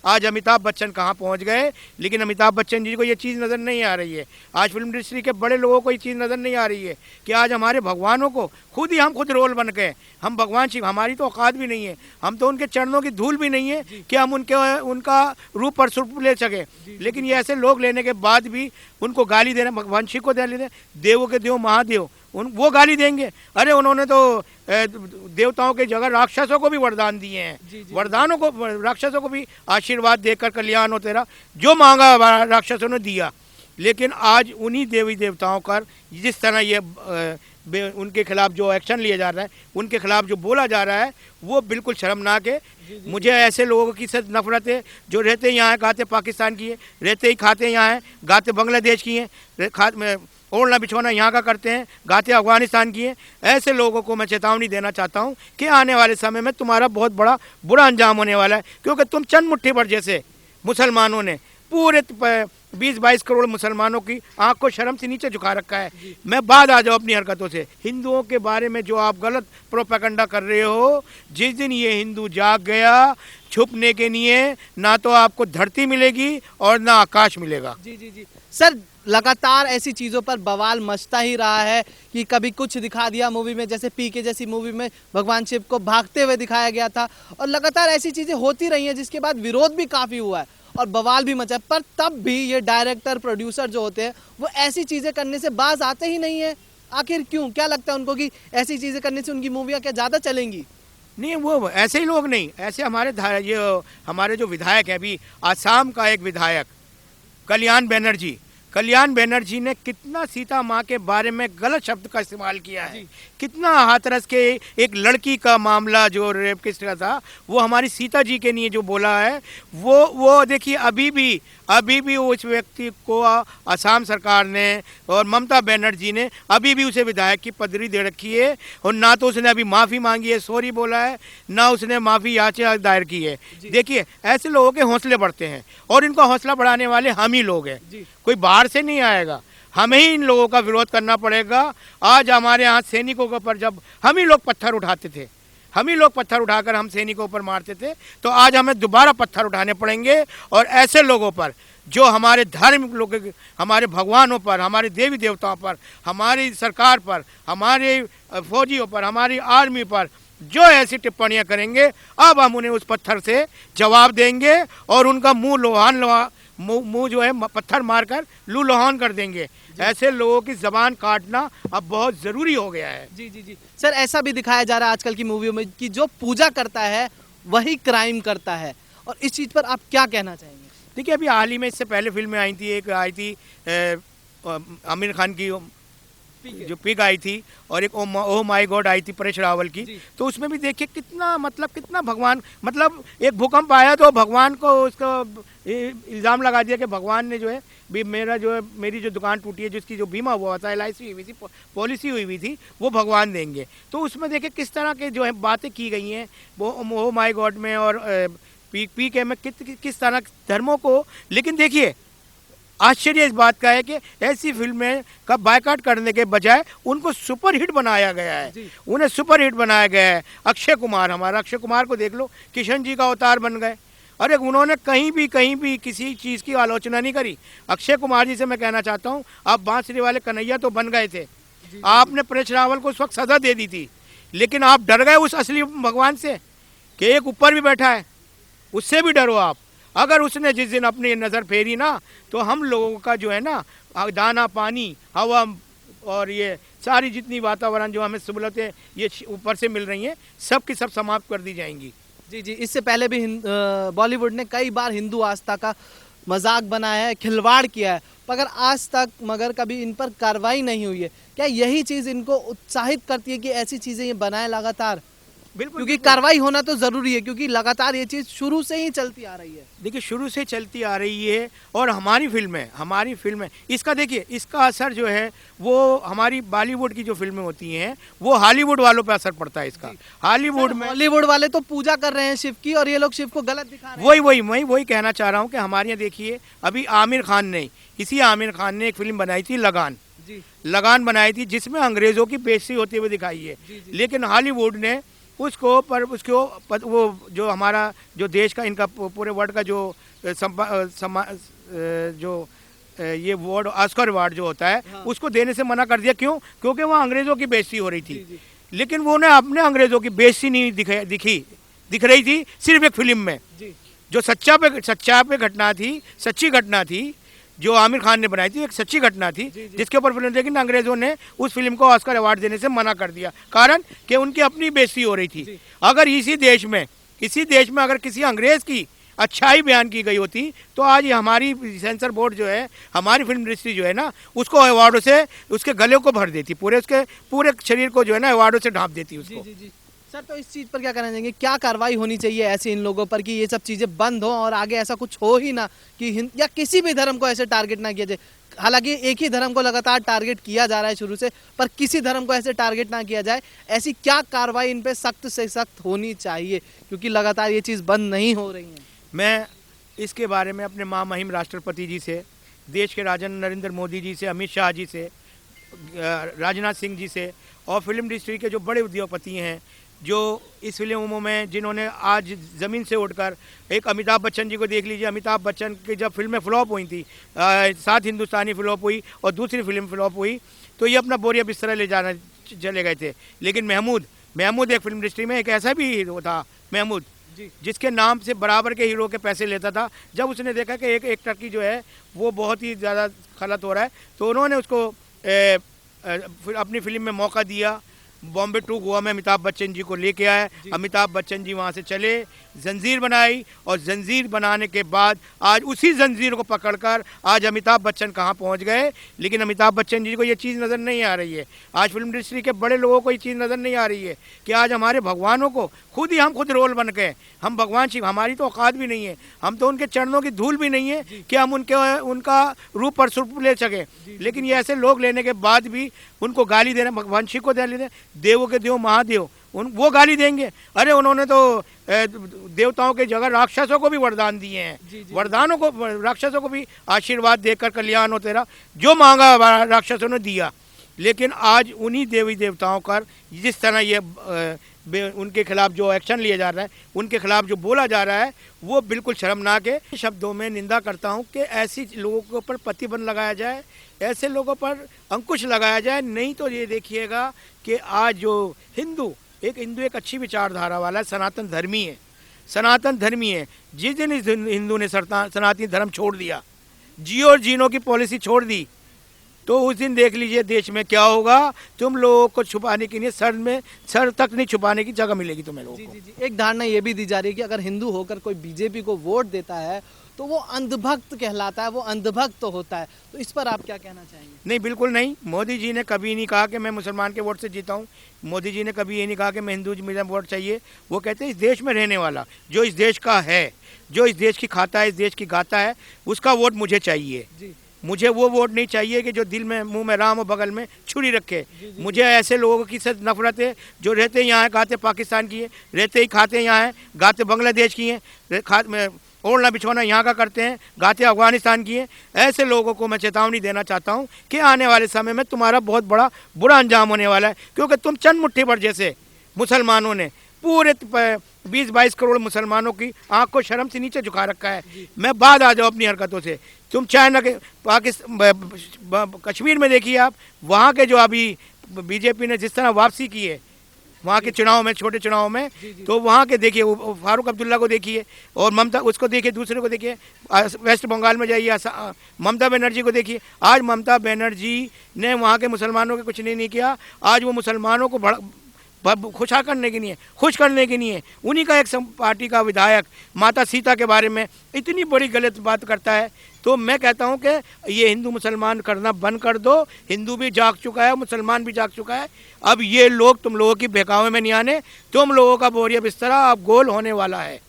आज अमिताभ बच्चन कहाँ पहुँच गए, लेकिन अमिताभ बच्चन जी को ये चीज़ नज़र नहीं आ रही है। आज फिल्म इंडस्ट्री के बड़े लोगों को ये चीज़ नज़र नहीं आ रही है कि आज हमारे भगवानों को हम खुद रोल बन गए। हम भगवान शिव, हमारी तो औकात भी नहीं है, हम तो उनके चरणों की धूल भी नहीं है कि हम उनका रूप पर स्वरूप ले सके। लेकिन ये ऐसे लोग लेने के बाद भी उनको गाली देना, भगवान शिव को गाली देना, देवों के देव महादेव वो गाली देंगे। अरे उन्होंने तो देवताओं की जगह राक्षसों को भी वरदान दिए हैं। वरदानों को, राक्षसों को भी आशीर्वाद देकर कल्याण हो तेरा, जो मांगा राक्षसों ने दिया। लेकिन आज उन्हीं देवी देवताओं का जिस तरह ये उनके खिलाफ जो एक्शन लिया जा रहा है, उनके खिलाफ जो बोला जा रहा है, वो बिल्कुल शर्मनाक है। मुझे ऐसे लोगों की से नफरत है जो रहते यहाँ हैं, गाते पाकिस्तान की है, रहते ही खाते यहाँ हैं, गाते बांग्लादेश की हैं, ओढ़ना बिछोना यहाँ का करते हैं, गाते अफगानिस्तान की हैं। ऐसे लोगों को मैं चेतावनी देना चाहता हूँ कि आने वाले समय में तुम्हारा बहुत बड़ा बुरा अंजाम होने वाला है, क्योंकि तुम चंद मुट्ठी भर जैसे मुसलमानों ने पूरे 20-22 करोड़ मुसलमानों की आंख को शर्म से नीचे झुका रखा है। मैं बाद आ जाऊँ अपनी हरकतों से। हिंदुओं के बारे में जो आप गलत प्रोपेगेंडा कर रहे हो, जिस दिन ये हिंदू जाग गया, छुपने के लिए ना तो आपको धरती मिलेगी और ना आकाश मिलेगा। जी सर, लगातार ऐसी चीज़ों पर बवाल मचता ही रहा है कि कभी कुछ दिखा दिया मूवी में, जैसे पीके जैसी मूवी में भगवान शिव को भागते हुए दिखाया गया था, और लगातार ऐसी चीज़ें होती रही हैं जिसके बाद विरोध भी काफ़ी हुआ है और बवाल भी मचा। पर तब भी ये डायरेक्टर प्रोड्यूसर जो होते हैं वो ऐसी चीज़ें करने से बाज आते ही नहीं है। आखिर क्यों? क्या लगता है उनको कि ऐसी चीज़ें करने से उनकी मूवियाँ क्या ज़्यादा चलेंगी? नहीं, वो ऐसे ही लोग नहीं, ऐसे हमारे जो विधायक हैं, अभी आसाम का एक विधायक कल्याण बैनर्जी ने कितना सीता माँ के बारे में गलत शब्द का इस्तेमाल किया है। कितना हाथरस के एक लड़की का मामला जो रेप केस का था, वो हमारी सीता जी के लिए जो बोला है, वो देखिए अभी भी उस व्यक्ति को असम सरकार ने और ममता बनर्जी ने अभी भी उसे विधायक की पदवी दे रखी है, और ना तो उसने अभी माफ़ी मांगी है, सॉरी बोला है, ना उसने माफ़ी याचिका दायर की है। देखिए ऐसे लोगों के हौसले बढ़ते हैं, और इनका हौसला बढ़ाने वाले हम ही लोग हैं, कोई बाहर से नहीं आएगा। हमें ही इन लोगों का विरोध करना पड़ेगा। आज हमारे यहाँ सैनिकों के ऊपर जब हम ही लोग पत्थर उठाते थे, हम ही लोग पत्थर उठाकर हम सैनिकों पर मारते थे, तो आज हमें दोबारा पत्थर उठाने पड़ेंगे। और ऐसे लोगों पर जो हमारे धर्म लोग, हमारे भगवानों पर, हमारे देवी देवताओं पर, हमारी सरकार पर, हमारे फौजियों पर, हमारी आर्मी पर जो ऐसी टिप्पणियां करेंगे, अब हम उन्हें उस पत्थर से जवाब देंगे और उनका मुंह जो है पत्थर मारकर लू लोहान कर देंगे। ऐसे लोगों की जबान काटना अब बहुत जरूरी हो गया है। जी सर, ऐसा भी दिखाया जा रहा है आजकल की मूवियों में कि जो पूजा करता है वही क्राइम करता है, और इस चीज़ पर आप क्या कहना चाहेंगे? देखिए अभी हाल ही में इससे पहले फिल्में आई थी, एक आई थी आमिर खान की जो पिग आई थी, और एक ओह माय गॉड आई थी परेश रावल की। तो उसमें भी देखिए कितना भगवान, मतलब एक भूकंप आया तो भगवान को उसका इल्ज़ाम लगा दिया कि भगवान ने जो है मेरी जो दुकान टूटी है, जिसकी जो बीमा हुआ था, LIC हुई थी, पॉलिसी हुई थी, वो भगवान देंगे। तो उसमें देखिए किस तरह के जो है बातें की गई हैं वो ओह माय गॉड में और पीके में किस तरह धर्मों को। लेकिन देखिए आश्चर्य इस बात का है कि ऐसी फिल्में का बायकॉट करने के बजाय उनको सुपरहिट बनाया गया है, उन्हें सुपरहिट बनाया गया है। हमारा अक्षय कुमार को देख लो, किशन जी का अवतार बन गए। अरे उन्होंने कहीं भी किसी चीज़ की आलोचना नहीं करी। अक्षय कुमार जी से मैं कहना चाहता हूँ, आप बांसुरी वाले कन्हैया तो बन गए थे, आपने परेश रावल को उस वक्त सजा दे दी थी, लेकिन आप डर गए उस असली भगवान से कि एक ऊपर भी बैठा है, उससे भी डरो आप। अगर उसने जिस दिन अपनी नज़र फेरी ना, तो हम लोगों का जो है ना दाना पानी हवा और ये सारी जितनी वातावरण जो हमें सहूलतें ये ऊपर से मिल रही हैं, सब की सब समाप्त कर दी जाएंगी। जी, इससे पहले भी बॉलीवुड ने कई बार हिंदू आस्था का मजाक बनाया है, खिलवाड़ किया है, मगर कभी इन पर कार्रवाई नहीं हुई है। क्या यही चीज़ इनको उत्साहित करती है कि ऐसी चीज़ें ये बनाएं लगातार? बिल्कुल, क्योंकि कार्रवाई होना तो जरूरी है, क्योंकि लगातार ये चीज शुरू से ही चलती आ रही है। देखिए शुरू से चलती आ रही है, और हमारी फिल्में इसका देखिए इसका असर जो है वो हमारी बॉलीवुड की जो फिल्में होती हैं वो हॉलीवुड वालों पे असर पड़ता है इसका। हॉलीवुड में हॉलीवुड वाले तो पूजा कर रहे हैं शिव की, और ये लोग शिव को गलत दिखा रहे हैं। वही कहना चाह रहा हूँ कि हमारे यहाँ देखिए अभी आमिर खान ने एक फिल्म बनाई थी लगान बनाई थी, जिसमें अंग्रेजों की बेइज्जती होते हुए दिखाई है। लेकिन हॉलीवुड ने वो जो हमारा जो देश का इनका पूरे वर्ल्ड का जो जो ये अवार्ड ऑस्कर अवार्ड जो होता है हाँ। उसको देने से मना कर दिया। क्यों? क्योंकि वहाँ अंग्रेज़ों की बेइज्जती हो रही थी। लेकिन वो ने अपने अंग्रेज़ों की बेइज्जती नहीं दिख रही थी सिर्फ एक फिल्म में। जो सच्चा पे घटना थी, सच्ची घटना थी, जो आमिर खान ने बनाई थी, एक सच्ची घटना थी जिसके ऊपर फिल्म। लेकिन अंग्रेज़ों ने उस फिल्म को ऑस्कर अवार्ड देने से मना कर दिया, कारण कि उनकी अपनी बेइज्जती हो रही थी। अगर इसी देश में अगर किसी अंग्रेज़ की अच्छाई बयान की गई होती तो आज ये हमारी सेंसर बोर्ड जो है, हमारी फिल्म इंडस्ट्री जो है ना, उसको अवार्डों से उसके गले को भर देती, उसके पूरे शरीर को जो है ना अवार्डों से ढांप देती उसको। सर, तो इस चीज़ पर क्या कहना चाहेंगे? क्या कार्रवाई होनी चाहिए ऐसे इन लोगों पर कि ये सब चीज़ें बंद हो और आगे ऐसा कुछ हो ही ना कि या किसी भी धर्म को ऐसे टारगेट ना किया जाए। हालांकि एक ही धर्म को लगातार टारगेट किया जा रहा है शुरू से, पर किसी धर्म को ऐसे टारगेट ना किया जाए। ऐसी क्या कार्रवाई इन पे सख्त से सख्त होनी चाहिए, क्योंकि लगातार ये चीज़ बंद नहीं हो रही है। मैं इसके बारे में अपने महामहिम राष्ट्रपति जी से, देश के राजा नरेंद्र मोदी जी से, अमित शाह जी से, राजनाथ सिंह जी से और फिल्म इंडस्ट्री के जो बड़े उद्योगपति हैं जो इस फिल्मों में जिन्होंने आज ज़मीन से उठकर, एक अमिताभ बच्चन जी को देख लीजिए। अमिताभ बच्चन की जब फिल्में फ्लॉप हुई थी, 7 हिंदुस्तानी फ्लॉप हुई और दूसरी फिल्म फ्लॉप हुई, तो ये अपना बोरिया बिस्तरा ले जाना चले गए थे। लेकिन महमूद एक फिल्म इंडस्ट्री में एक ऐसा भी हीरो था, महमूद, जिसके नाम से बराबर के हीरो के पैसे लेता था। जब उसने देखा कि एक एक्टर की जो है वो बहुत ही ज़्यादा गलत हो रहा है, तो उन्होंने उसको अपनी फिल्म में मौका दिया। बॉम्बे टू गोवा में अमिताभ बच्चन जी को लेके आए। अमिताभ बच्चन जी वहाँ से चले, जंजीर बनाई और जंजीर बनाने के बाद आज उसी जंजीर को पकड़कर आज अमिताभ बच्चन कहाँ पहुँच गए। लेकिन अमिताभ बच्चन जी को ये चीज़ नज़र नहीं आ रही है। आज फिल्म इंडस्ट्री के बड़े लोगों को ये चीज़ नज़र नहीं आ रही है कि आज हमारे भगवानों को हम खुद रोल बन के, हम भगवान शिव, हमारी तो औकात भी नहीं है, हम तो उनके चरणों की धूल भी नहीं है कि हम उनका रूप पर स्वरूप ले सकें। लेकिन ये ऐसे लोग लेने के बाद भी उनको गाली देना, भगवान शिव को गाली देना, देवों के देव महादेव, वो गाली देंगे। अरे उन्होंने तो देवताओं के जगह राक्षसों को भी वरदान दिए हैं। वरदानों को, राक्षसों को भी आशीर्वाद देकर कल्याण हो तेरा, जो मांगा राक्षसों ने दिया। लेकिन आज उन्हीं देवी देवताओं का जिस तरह ये उनके खिलाफ जो एक्शन लिया जा रहा है, उनके खिलाफ जो बोला जा रहा है, वो बिल्कुल शर्मनाक है। शब्दों में निंदा करता हूँ कि ऐसी लोगों के ऊपर प्रतिबंध लगाया जाए, ऐसे लोगों पर अंकुश लगाया जाए। नहीं तो ये देखिएगा कि आज जो हिंदू एक अच्छी विचारधारा वाला सनातन धर्मी है, जिस दिन इस हिंदू ने सनातनी धर्म छोड़ दिया, जियो और जीनो की पॉलिसी छोड़ दी, तो उस दिन देख लीजिए देश में क्या होगा। तुम लोगों को छुपाने के लिए सर तक नहीं छुपाने की जगह मिलेगी तुम्हें लोगों को। एक धारणा ये भी दी जा रही है कि अगर हिंदू होकर कोई बीजेपी को वोट देता है तो वो अंधभक्त कहलाता है, वो अंधभक्त तो होता है। तो इस पर आप क्या कहना चाहेंगे? नहीं, बिल्कुल नहीं। मोदी जी ने कभी नहीं कहा कि मैं मुसलमान के वोट से जीता हूँ। मोदी जी ने कभी ये नहीं कहा कि मैं हिंदू मुझे वोट चाहिए। वो कहते हैं इस देश में रहने वाला, जो इस देश का है, जो इस देश की खाता है, इस देश की गाता है, उसका वोट मुझे चाहिए। मुझे वो वोट नहीं चाहिए कि जो दिल में, मुंह में राम और बगल में छुरी रखे। मुझे ऐसे लोगों की से नफरत है जो रहते यहाँ हैं, गाते पाकिस्तान की है, रहते ही खाते यहाँ हैं, गाते बांग्लादेश की हैं, ओढ़ना बिछोना यहाँ का करते हैं, गाते अफगानिस्तान की हैं। ऐसे लोगों को मैं चेतावनी देना चाहता हूँ कि आने वाले समय में तुम्हारा बहुत बड़ा बुरा अंजाम होने वाला है। क्योंकि तुम चंद मुट्ठी भर जैसे मुसलमानों ने पूरे 20-22 करोड़ मुसलमानों की आंख को शर्म से नीचे झुका रखा है। मैं बाद आ जाओ अपनी हरकतों से। तुम चाइना के कश्मीर में देखिए आप, वहाँ के जो अभी बीजेपी ने जिस तरह वापसी की है वहाँ के चुनाव में, छोटे चुनाव में, तो वहाँ के देखिए फारूक अब्दुल्ला को देखिए और ममता उसको देखिए, दूसरे को देखिए। वेस्ट बंगाल में जाइए, ममता बनर्जी को देखिए। आज ममता बनर्जी ने वहाँ के मुसलमानों के कुछ नहीं किया। आज वो मुसलमानों को खुश करने के लिए उन्हीं का एक पार्टी का विधायक माता सीता के बारे में इतनी बड़ी गलत बात करता है। तो मैं कहता हूं कि ये हिंदू मुसलमान करना बंद कर दो। हिंदू भी जाग चुका है, मुसलमान भी जाग चुका है। अब ये लोग तुम लोगों की बहकावे में नहीं आने। तुम लोगों का बोरिया बिस्तरा अब गोल होने वाला है।